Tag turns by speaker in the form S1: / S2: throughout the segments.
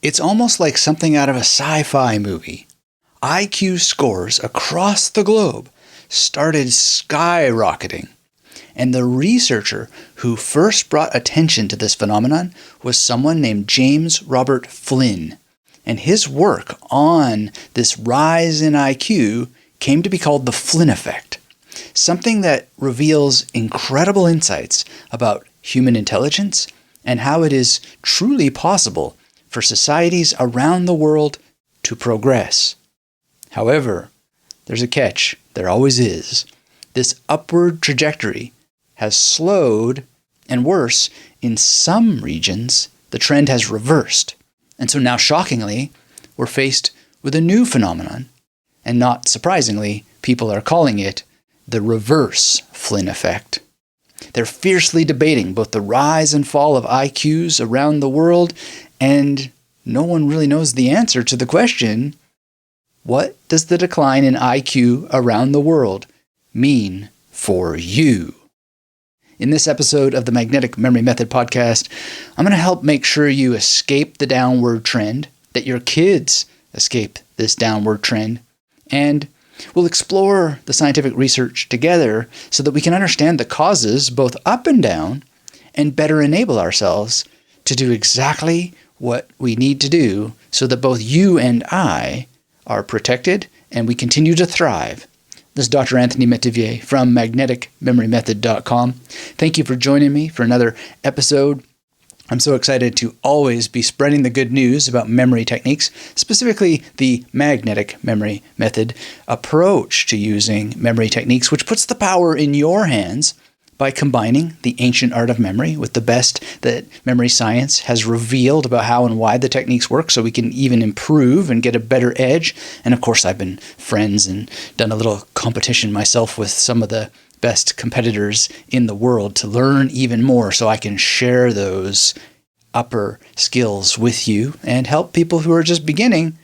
S1: It's almost like something out of a sci-fi movie. IQ scores across the globe started skyrocketing. And the researcher who first brought attention to this phenomenon was someone named James Robert Flynn. And his work on this rise in IQ came to be called the Flynn Effect, something that reveals incredible insights about human intelligence and how it is truly possible for societies around the world to progress. However, there's a catch. There always is. This upward trajectory has slowed, and worse, in some regions, the trend has reversed. And so now, shockingly, we're faced with a new phenomenon. And not surprisingly, people are calling it the reverse Flynn effect. They're fiercely debating both the rise and fall of IQs around the world, and no one really knows the answer to the question, what does the decline in IQ around the world mean for you? In this episode of the Magnetic Memory Method podcast, I'm going to help make sure you escape the downward trend, that your kids escape this downward trend, and we'll explore the scientific research together so that we can understand the causes both up and down and better enable ourselves to do exactly what we need to do so that both you and I are protected and we continue to thrive. This is Dr. Anthony Metivier from magneticmemorymethod.com. Thank you for joining me for another episode. I'm so excited to always be spreading the good news about memory techniques, specifically the magnetic memory method approach to using memory techniques, which puts the power in your hands by combining the ancient art of memory with the best that memory science has revealed about how and why the techniques work so we can even improve and get a better edge. And of course, I've been friends and done a little competition myself with some of the best competitors in the world to learn even more so I can share those upper skills with you and help people who are just beginning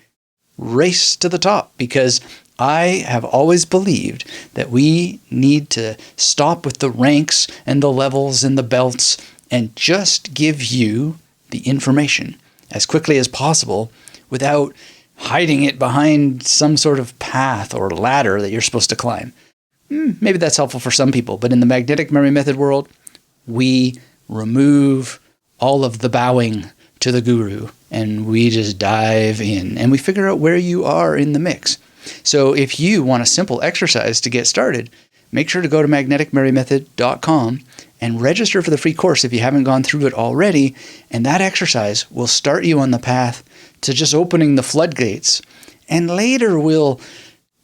S1: race to the top, because I have always believed that we need to stop with the ranks and the levels and the belts and just give you the information as quickly as possible without hiding it behind some sort of path or ladder that you're supposed to climb. Maybe that's helpful for some people, but in the magnetic memory method world, we remove all of the bowing to the guru and we just dive in and we figure out where you are in the mix. So if you want a simple exercise to get started, make sure to go to magneticmemorymethod.com and register for the free course if you haven't gone through it already. And that exercise will start you on the path to just opening the floodgates. And later we'll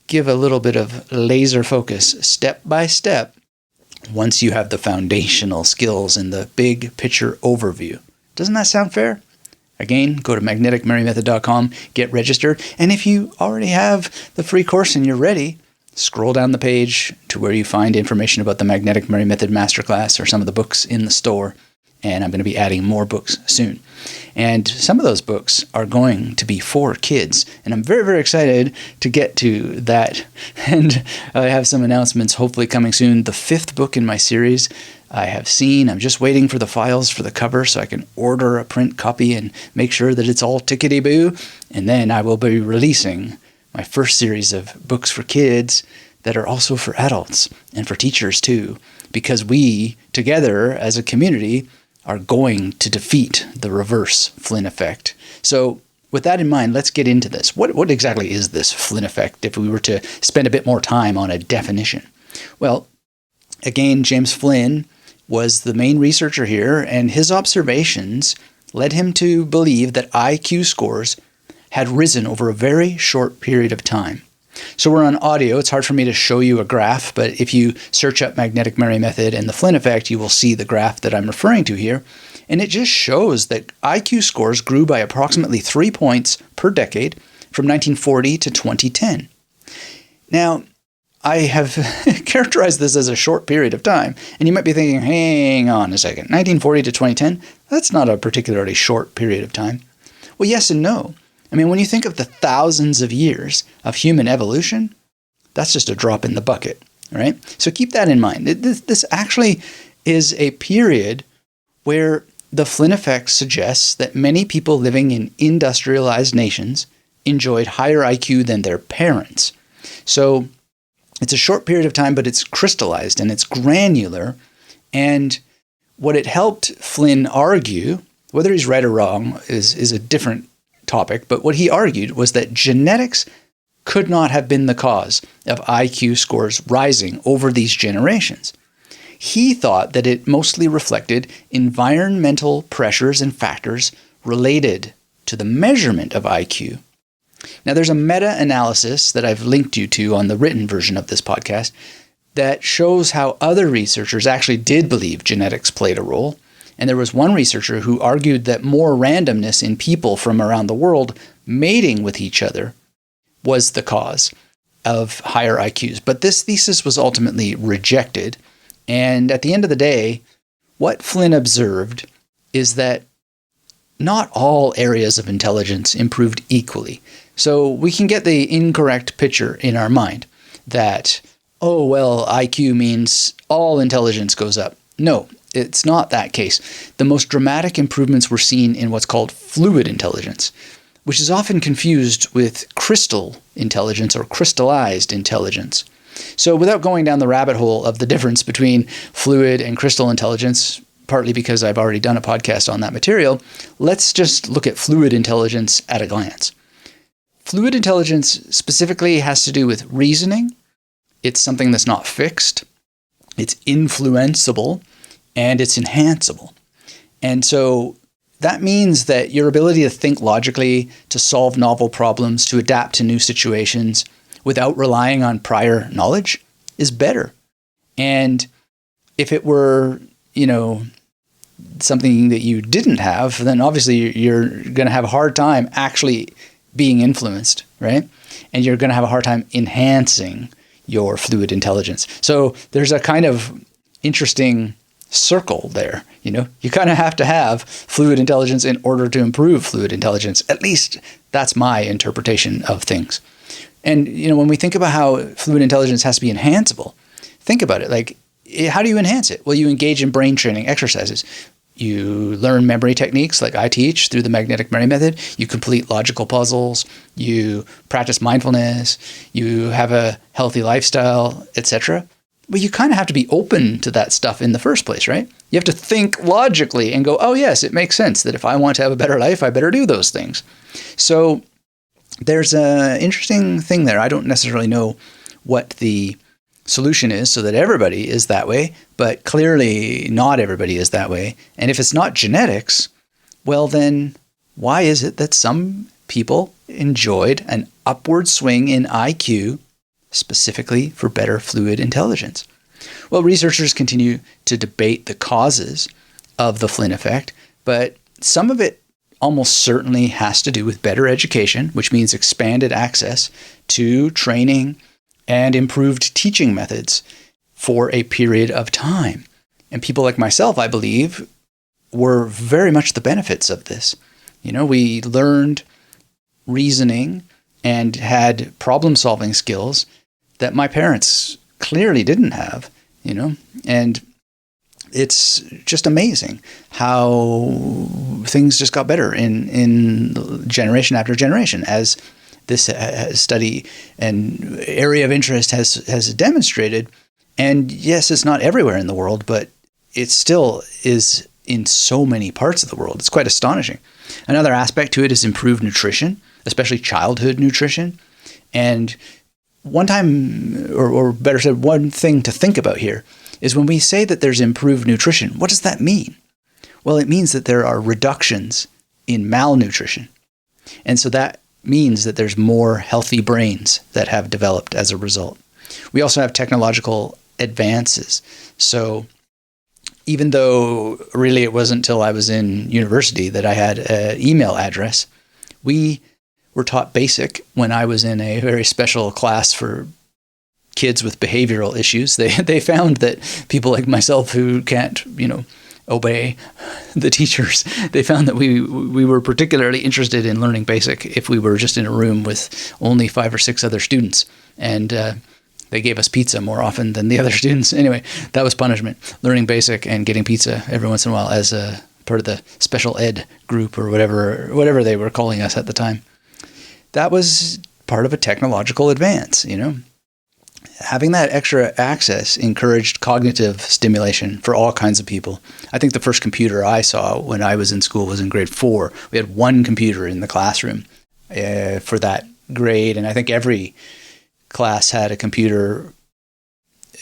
S1: give a little bit of laser focus step by step once you have the foundational skills and the big picture overview. Doesn't that sound fair? Again, go to magneticmemorymethod.com, get registered, and if you already have the free course and you're ready, scroll down the page to where you find information about the Magnetic Memory Method Masterclass or some of the books in the store, and I'm going to be adding more books soon. And some of those books are going to be for kids, and I'm very, very excited to get to that, and I have some announcements hopefully coming soon. The 5th book in my series I have seen. I'm just waiting for the files for the cover so I can order a print copy and make sure that it's all tickety-boo. And then I will be releasing my first series of books for kids that are also for adults and for teachers too, because we together as a community are going to defeat the reverse Flynn effect. So with that in mind, let's get into this. What exactly is this Flynn effect if we were to spend a bit more time on a definition? Well, again, James Flynn was the main researcher here, and his observations led him to believe that IQ scores had risen over a very short period of time. So we're on audio. It's hard for me to show you a graph, but if you search up magnetic memory method and the Flynn effect, you will see the graph that I'm referring to here. And it just shows that IQ scores grew by approximately 3 points per decade from 1940 to 2010. Now, I have characterized this as a short period of time, and you might be thinking, hang on a second, 1940 to 2010, that's not a particularly short period of time. Well, yes and no. I mean, when you think of the thousands of years of human evolution, that's just a drop in the bucket, right? So keep that in mind. This actually is a period where the Flynn Effect suggests that many people living in industrialized nations enjoyed higher IQ than their parents. So it's a short period of time, but it's crystallized and it's granular. And what it helped Flynn argue, whether he's right or wrong is a different topic, but what he argued was that genetics could not have been the cause of IQ scores rising over these generations. He thought that it mostly reflected environmental pressures and factors related to the measurement of IQ. Now, there's a meta-analysis that I've linked you to on the written version of this podcast that shows how other researchers actually did believe genetics played a role. And there was one researcher who argued that more randomness in people from around the world mating with each other was the cause of higher IQs. But this thesis was ultimately rejected. And at the end of the day, what Flynn observed is that not all areas of intelligence improved equally. So we can get the incorrect picture in our mind that, oh, well, IQ means all intelligence goes up. No, it's not that case. The most dramatic improvements were seen in what's called fluid intelligence, which is often confused with crystal intelligence or crystallized intelligence. So without going down the rabbit hole of the difference between fluid and crystal intelligence, partly because I've already done a podcast on that material, let's just look at fluid intelligence at a glance. Fluid intelligence specifically has to do with reasoning. It's something that's not fixed. It's influenceable, and it's enhanceable. And so that means that your ability to think logically, to solve novel problems, to adapt to new situations without relying on prior knowledge is better. And if it were, something that you didn't have, then obviously you're going to have a hard time actually being influenced, right? And you're going to have a hard time enhancing your fluid intelligence. So there's a kind of interesting circle there. You kind of have to have fluid intelligence in order to improve fluid intelligence. At least that's my interpretation of things. And, when we think about how fluid intelligence has to be enhanceable, think about it. Like, how do you enhance it? Well, you engage in brain training exercises. You learn memory techniques like I teach through the magnetic memory method. You complete logical puzzles. You practice mindfulness. You have a healthy lifestyle, etc. Well, you kind of have to be open to that stuff in the first place, right? You have to think logically and go, oh, yes, it makes sense that if I want to have a better life, I better do those things. So there's an interesting thing there. I don't necessarily know what the solution is so that everybody is that way, but clearly not everybody is that way. And if it's not genetics, well then why is it that some people enjoyed an upward swing in IQ specifically for better fluid intelligence? Well, researchers continue to debate the causes of the Flynn effect, but some of it almost certainly has to do with better education, which means expanded access to training and improved teaching methods for a period of time. And people like myself, I believe, were very much the benefits of this. We learned reasoning and had problem-solving skills that my parents clearly didn't have, and it's just amazing how things just got better in generation after generation as this study and area of interest has demonstrated. And yes, it's not everywhere in the world, but it still is in so many parts of the world. It's quite astonishing. Another aspect to it is improved nutrition, especially childhood nutrition. And one time, or better said, one thing to think about here is when we say that there's improved nutrition, what does that mean? Well, it means that there are reductions in malnutrition. And so that means that there's more healthy brains that have developed as a result. We also have technological advances. So even though really it wasn't until I was in university that I had an email address, we were taught BASIC when I was in a very special class for kids with behavioral issues. They found that people like myself who can't, obey the teachers, they found that we were particularly interested in learning BASIC if we were just in a room with only 5 or 6 other students. And they gave us pizza more often than the other students. Anyway, that was punishment. Learning BASIC and getting pizza every once in a while as a part of the special ed group or whatever they were calling us at the time. That was part of a technological advance, Having that extra access encouraged cognitive stimulation for all kinds of people. I think the first computer I saw when I was in school was in grade 4. We had one computer in the classroom for that grade, and I think every class had a computer,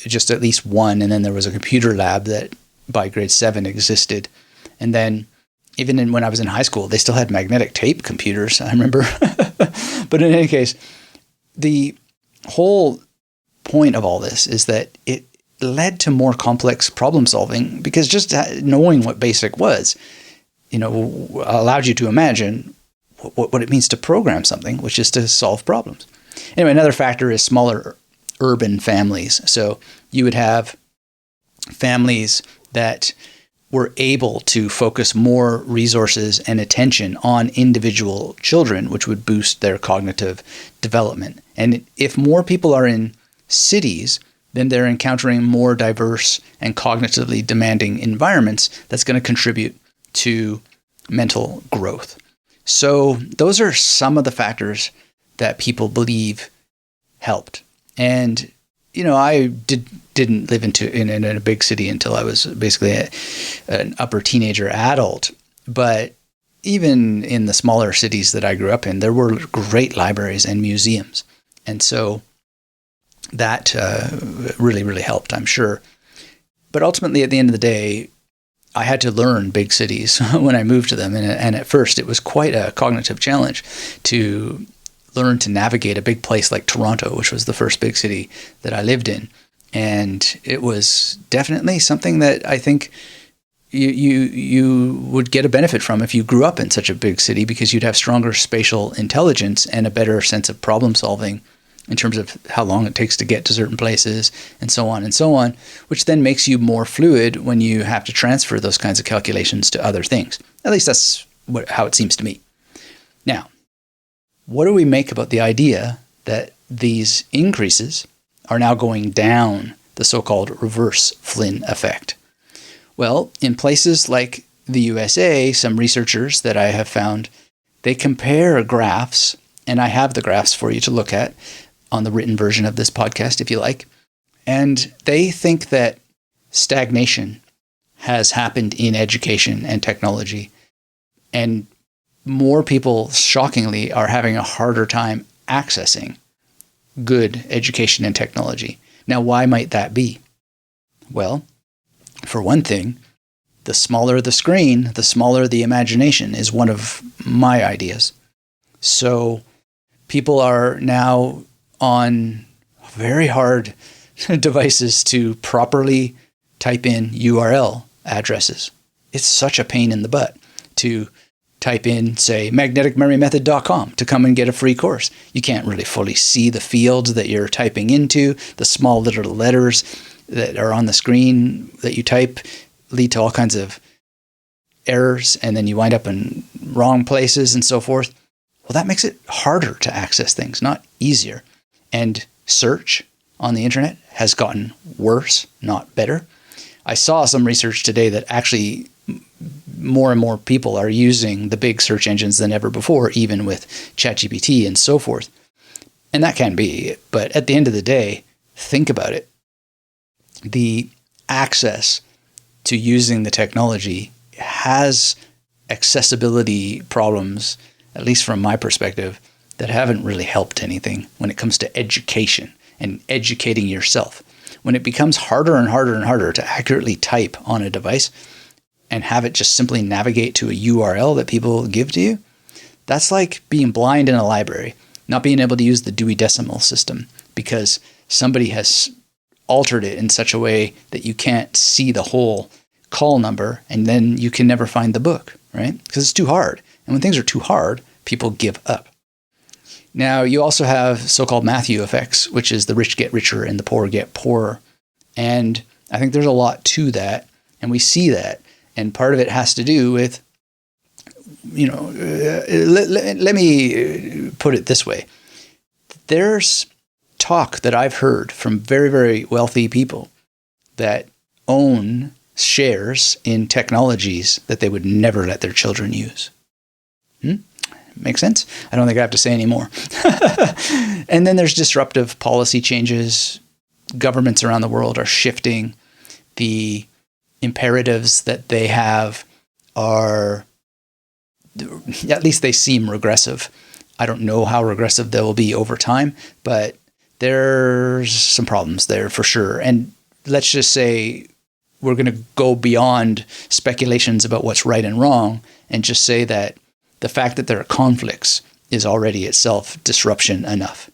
S1: just at least one, and then there was a computer lab that by grade 7 existed. And then even when I was in high school, they still had magnetic tape computers, I remember. But in any case, the whole point of all this is that it led to more complex problem solving, because just knowing what BASIC was, allowed you to imagine what it means to program something, which is to solve problems. Anyway, another factor is smaller urban families. So you would have families that were able to focus more resources and attention on individual children, which would boost their cognitive development. And if more people are in cities, then they're encountering more diverse and cognitively demanding environments that's going to contribute to mental growth. So those are some of the factors that people believe helped. And I didn't live in a big city until I was basically an upper teenager adult. But even in the smaller cities that I grew up in, there were great libraries and museums. And so that really, really helped, I'm sure. But ultimately, at the end of the day, I had to learn big cities when I moved to them. And at first, it was quite a cognitive challenge to learn to navigate a big place like Toronto, which was the first big city that I lived in. And it was definitely something that I think you would get a benefit from if you grew up in such a big city, because you'd have stronger spatial intelligence and a better sense of problem solving in terms of how long it takes to get to certain places and so on, which then makes you more fluid when you have to transfer those kinds of calculations to other things. At least that's how it seems to me. Now, what do we make about the idea that these increases are now going down, the so-called reverse Flynn effect? Well, in places like the USA, some researchers that I have found, they compare graphs, and I have the graphs for you to look at on the written version of this podcast, if you like. And they think that stagnation has happened in education and technology. And more people, shockingly, are having a harder time accessing good education and technology. Now, why might that be? Well, for one thing, the smaller the screen, the smaller the imagination is one of my ideas. So people are now on very hard devices to properly type in URL addresses. It's such a pain in the butt to type in, say, magneticmemorymethod.com to come and get a free course. You can't really fully see the fields that you're typing into. The small little letters that are on the screen that you type lead to all kinds of errors, and then you wind up in wrong places and so forth. Well, that makes it harder to access things, not easier. And search on the internet has gotten worse, not better. I saw some research today that actually more and more people are using the big search engines than ever before, even with ChatGPT and so forth. And that can be, but at the end of the day, think about it. The access to using the technology has accessibility problems, at least from my perspective, that haven't really helped anything when it comes to education and educating yourself. When it becomes harder and harder and harder to accurately type on a device and have it just simply navigate to a URL that people give to you, that's like being blind in a library, not being able to use the Dewey Decimal System because somebody has altered it in such a way that you can't see the whole call number, and then you can never find the book, right? Because it's too hard. And when things are too hard, people give up. Now, you also have so-called Matthew effects, which is the rich get richer and the poor get poorer. And I think there's a lot to that, and we see that. And part of it has to do with, let me put it this way. There's talk that I've heard from very, very wealthy people that own shares in technologies that they would never let their children use. Make sense? I don't think I have to say any more. And then there's disruptive policy changes. Governments around the world are shifting. The imperatives that they have are, at least they seem regressive. I don't know how regressive they will be over time, but there's some problems there for sure. And let's just say we're going to go beyond speculations about what's right and wrong and just say that the fact that there are conflicts is already itself disruption enough.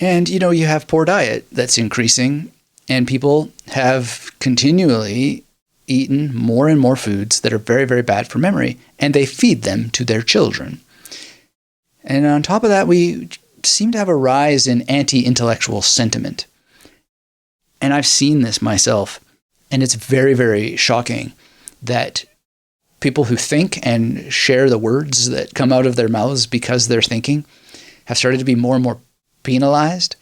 S1: And, you have poor diet that's increasing, and people have continually eaten more and more foods that are very, very bad for memory, and they feed them to their children. And on top of that, we seem to have a rise in anti-intellectual sentiment. And I've seen this myself, and it's very, very shocking that people who think and share the words that come out of their mouths because they're thinking have started to be more and more penalized,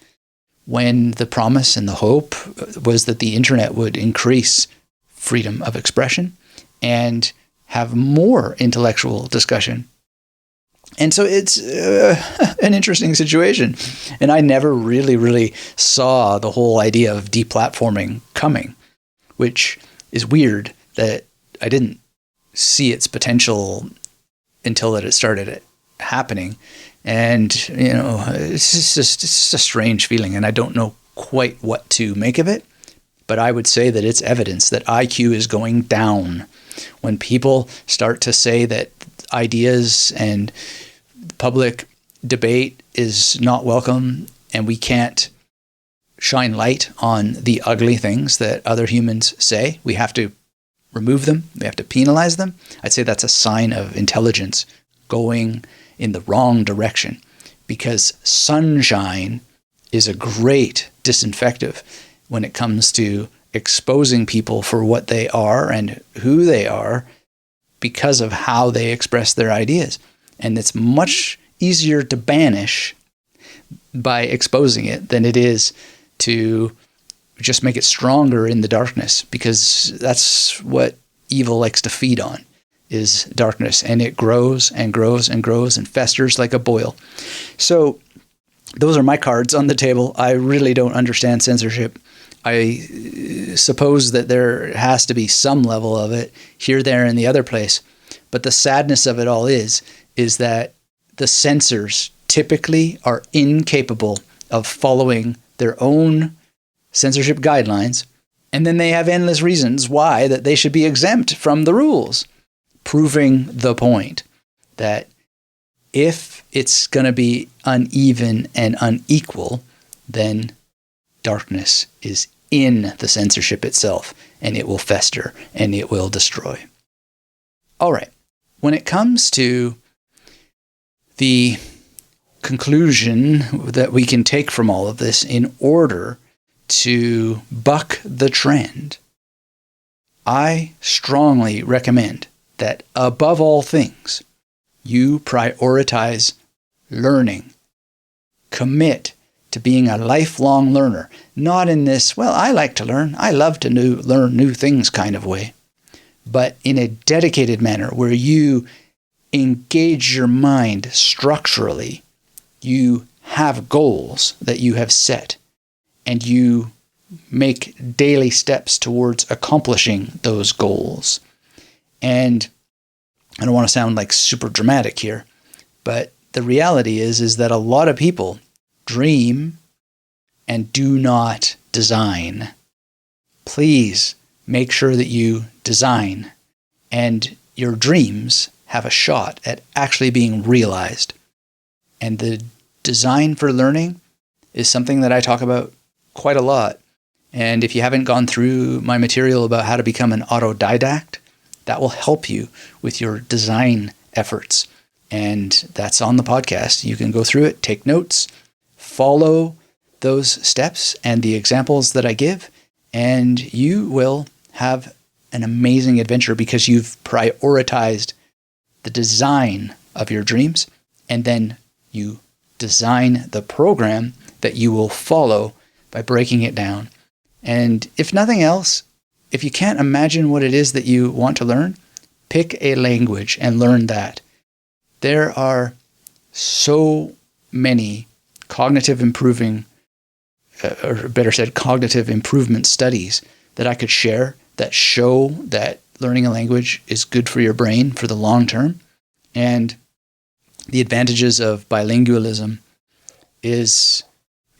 S1: when the promise and the hope was that the internet would increase freedom of expression and have more intellectual discussion. And so it's an interesting situation. And I never really saw the whole idea of deplatforming coming, which is weird that I didn't see its potential until that it started happening. And, it's just a strange feeling, and I don't know quite what to make of it. But I would say that it's evidence that IQ is going down. When people start to say that ideas and public debate is not welcome, and we can't shine light on the ugly things that other humans say, we have to remove them, we have to penalize them, I'd say that's a sign of intelligence going in the wrong direction, because sunshine is a great disinfectant when it comes to exposing people for what they are and who they are because of how they express their ideas. And it's much easier to banish by exposing it than it is to just make it stronger in the darkness, because that's what evil likes to feed on, is darkness, and it grows and grows and grows and festers like a boil. So those are my cards on the table. I really don't understand censorship. I suppose that there has to be some level of it here, there, and the other place. But the sadness of it all is that the censors typically are incapable of following their own censorship guidelines, and then they have endless reasons why that they should be exempt from the rules, proving the point that if it's going to be uneven and unequal, then darkness is in the censorship itself, and it will fester and it will destroy. All right. When it comes to the conclusion that we can take from all of this in order to buck the trend, I strongly recommend that above all things, you prioritize learning. Commit to being a lifelong learner, not in this, well, I like to learn, I love to learn new things kind of way, but in a dedicated manner where you engage your mind structurally. You have goals that you have set, and you make daily steps towards accomplishing those goals. And I don't want to sound like super dramatic here, but the reality is that a lot of people dream and do not design. Please make sure that you design and your dreams have a shot at actually being realized. And the design for learning is something that I talk about quite a lot. And if you haven't gone through my material about how to become an autodidact, that will help you with your design efforts. And that's on the podcast. You can go through it, take notes, follow those steps and the examples that I give, and you will have an amazing adventure because you've prioritized the design of your dreams, and then you design the program that you will follow by breaking it down. And if nothing else, if you can't imagine what it is that you want to learn, pick a language and learn that. There are so many cognitive improvement studies that I could share that show that learning a language is good for your brain for the long term. And the advantages of bilingualism is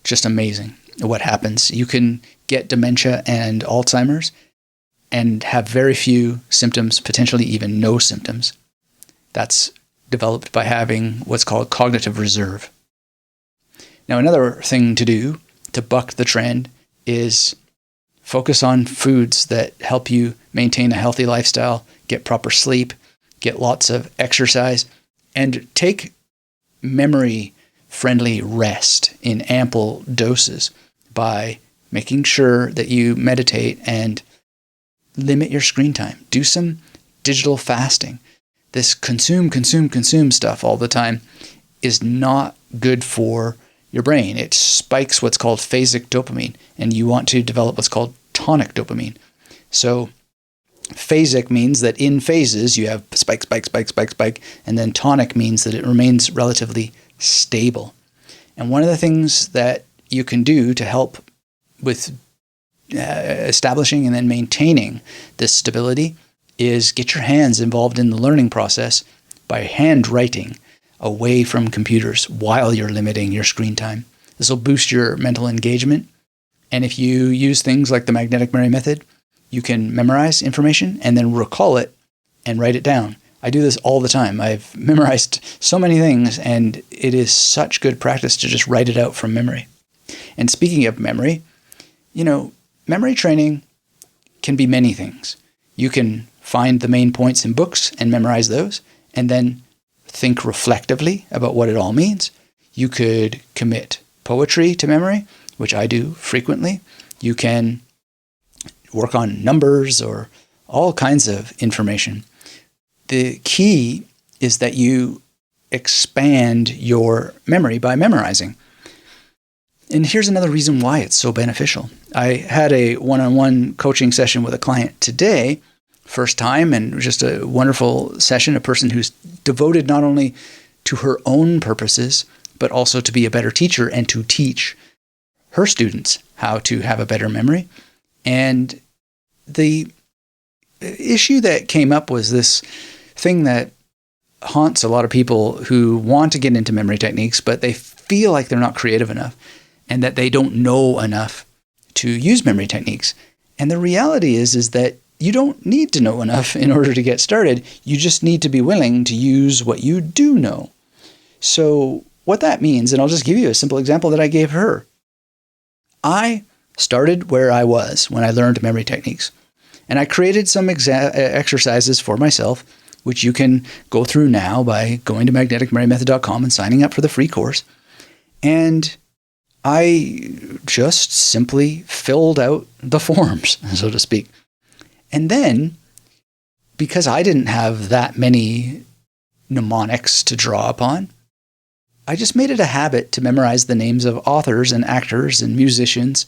S1: just amazing. What happens? You can get dementia and Alzheimer's and have very few symptoms, potentially even no symptoms. That's developed by having what's called cognitive reserve. Now, another thing to do to buck the trend is focus on foods that help you maintain a healthy lifestyle, get proper sleep, get lots of exercise, and take memory-friendly rest in ample doses by making sure that you meditate and limit your screen time. Do some digital fasting. This consume stuff all the time is not good for your brain. It spikes what's called phasic dopamine, and you want to develop what's called tonic dopamine. So phasic means that in phases you have spike, and then tonic means that it remains relatively stable. And one of the things that you can do to help with establishing and then maintaining this stability is get your hands involved in the learning process by handwriting away from computers while you're limiting your screen time. This will boost your mental engagement. And if you use things like the magnetic memory method, you can memorize information and then recall it and write it down. I do this all the time. I've memorized so many things, and it is such good practice to just write it out from memory. And speaking of memory, memory training can be many things. You can find the main points in books and memorize those, and then think reflectively about what it all means. You could commit poetry to memory, which I do frequently. You can work on numbers or all kinds of information. The key is that you expand your memory by memorizing. And here's another reason why it's so beneficial. I had a one-on-one coaching session with a client today, first time, and just a wonderful session, a person who's devoted not only to her own purposes, but also to be a better teacher and to teach her students how to have a better memory. And the issue that came up was this thing that haunts a lot of people who want to get into memory techniques, but they feel like they're not creative enough and that they don't know enough to use memory techniques. And the reality is that you don't need to know enough in order to get started. You just need to be willing to use what you do know. So what that means, and I'll just give you a simple example that I gave her. I started where I was when I learned memory techniques. And I created some exercises for myself, which you can go through now by going to magneticmemorymethod.com and signing up for the free course. And I just simply filled out the forms, so to speak. And then, because I didn't have that many mnemonics to draw upon, I just made it a habit to memorize the names of authors and actors and musicians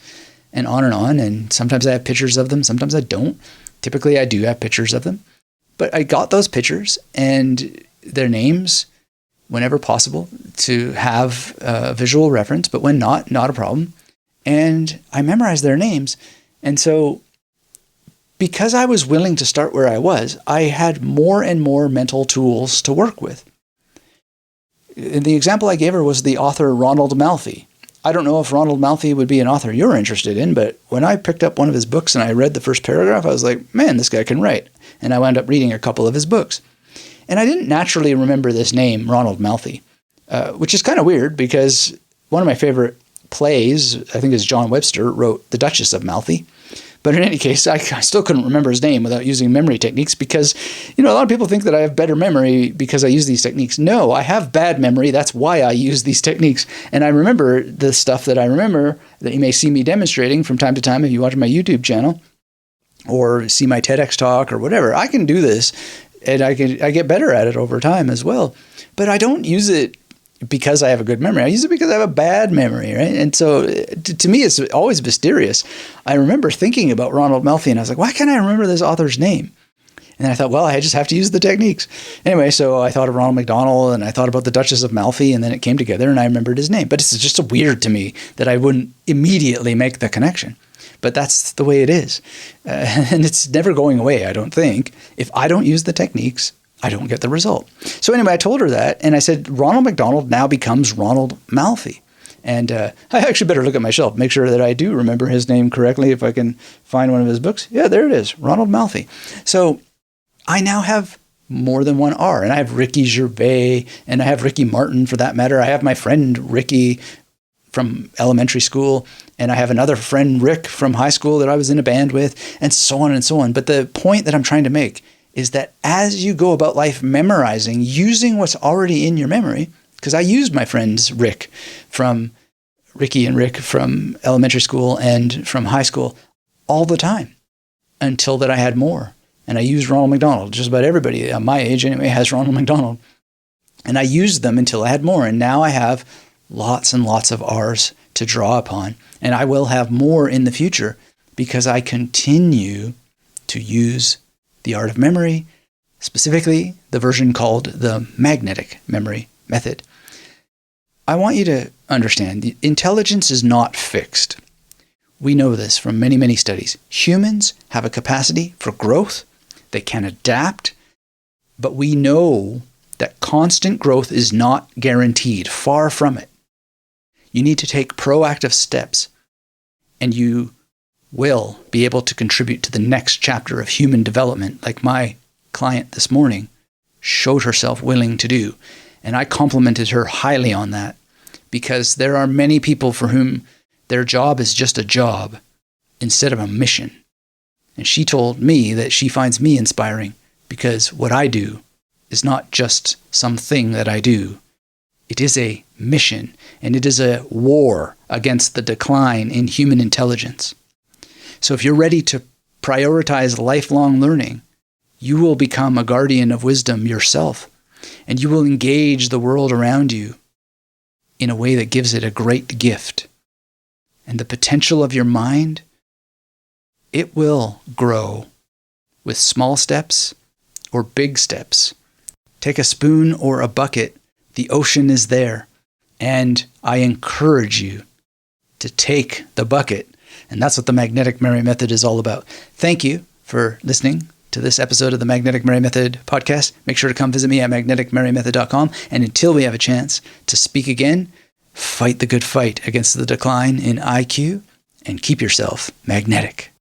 S1: and on and on. And sometimes I have pictures of them, sometimes I don't. Typically, I do have pictures of them. But I got those pictures and their names whenever possible to have a visual reference, but when not a problem. And I memorized their names. And so because I was willing to start where I was, I had more and more mental tools to work with. And the example I gave her was the author Ronald Malfi. I don't know if Ronald Malfi would be an author you're interested in, but when I picked up one of his books and I read the first paragraph, I was like, man, this guy can write. And I wound up reading a couple of his books. And I didn't naturally remember this name, Ronald Malfi, which is kind of weird because one of my favorite plays, I think is John Webster, wrote The Duchess of Malfi. But in any case, I still couldn't remember his name without using memory techniques because, a lot of people think that I have better memory because I use these techniques. No, I have bad memory. That's why I use these techniques. And I remember the stuff that I remember that you may see me demonstrating from time to time if you watch my YouTube channel or see my TEDx Talk or whatever. I can do this and I get better at it over time as well. But I don't use it because I have a good memory. I use it because I have a bad memory, right? And so to me, it's always mysterious. I remember thinking about Ronald Melfi, and I was like, why can't I remember this author's name? And then I thought, well, I just have to use the techniques. Anyway, so I thought of Ronald McDonald, and I thought about the Duchess of Malfi, and then it came together, and I remembered his name. But it's just so weird to me that I wouldn't immediately make the connection. But that's the way it is. And it's never going away, I don't think. If I don't use the techniques, I don't get the result. So anyway, I told her that, and I said, Ronald McDonald now becomes Ronald Malfi. And I actually better look at my shelf, make sure that I do remember his name correctly if I can find one of his books. Yeah, there it is, Ronald Malfi. So I now have more than one R, and I have Ricky Gervais, and I have Ricky Martin for that matter. I have my friend Ricky from elementary school, and I have another friend, Rick, from high school that I was in a band with, and so on and so on. But the point that I'm trying to make is that as you go about life memorizing, using what's already in your memory, because I used my friends Ricky and Rick from elementary school and from high school all the time until that I had more. And I used Ronald McDonald. Just about everybody my age anyway has Ronald McDonald. And I used them until I had more. And now I have lots and lots of R's to draw upon. And I will have more in the future because I continue to use the art of memory, specifically the version called the magnetic memory method. I want you to understand, the intelligence is not fixed. We know this from many, many studies. Humans have a capacity for growth. They can adapt, but we know that constant growth is not guaranteed. Far from it. You need to take proactive steps, and you will be able to contribute to the next chapter of human development, like my client this morning showed herself willing to do. And I complimented her highly on that, because there are many people for whom their job is just a job instead of a mission. And she told me that she finds me inspiring because what I do is not just something that I do. It is a mission, and it is a war against the decline in human intelligence. So if you're ready to prioritize lifelong learning, you will become a guardian of wisdom yourself, and you will engage the world around you in a way that gives it a great gift. And the potential of your mind, it will grow with small steps or big steps. Take a spoon or a bucket, the ocean is there. And I encourage you to take the bucket. And that's what the Magnetic Memory Method is all about. Thank you for listening to this episode of the Magnetic Memory Method podcast. Make sure to come visit me at magneticmerrymethod.com. And until we have a chance to speak again, fight the good fight against the decline in IQ and keep yourself magnetic.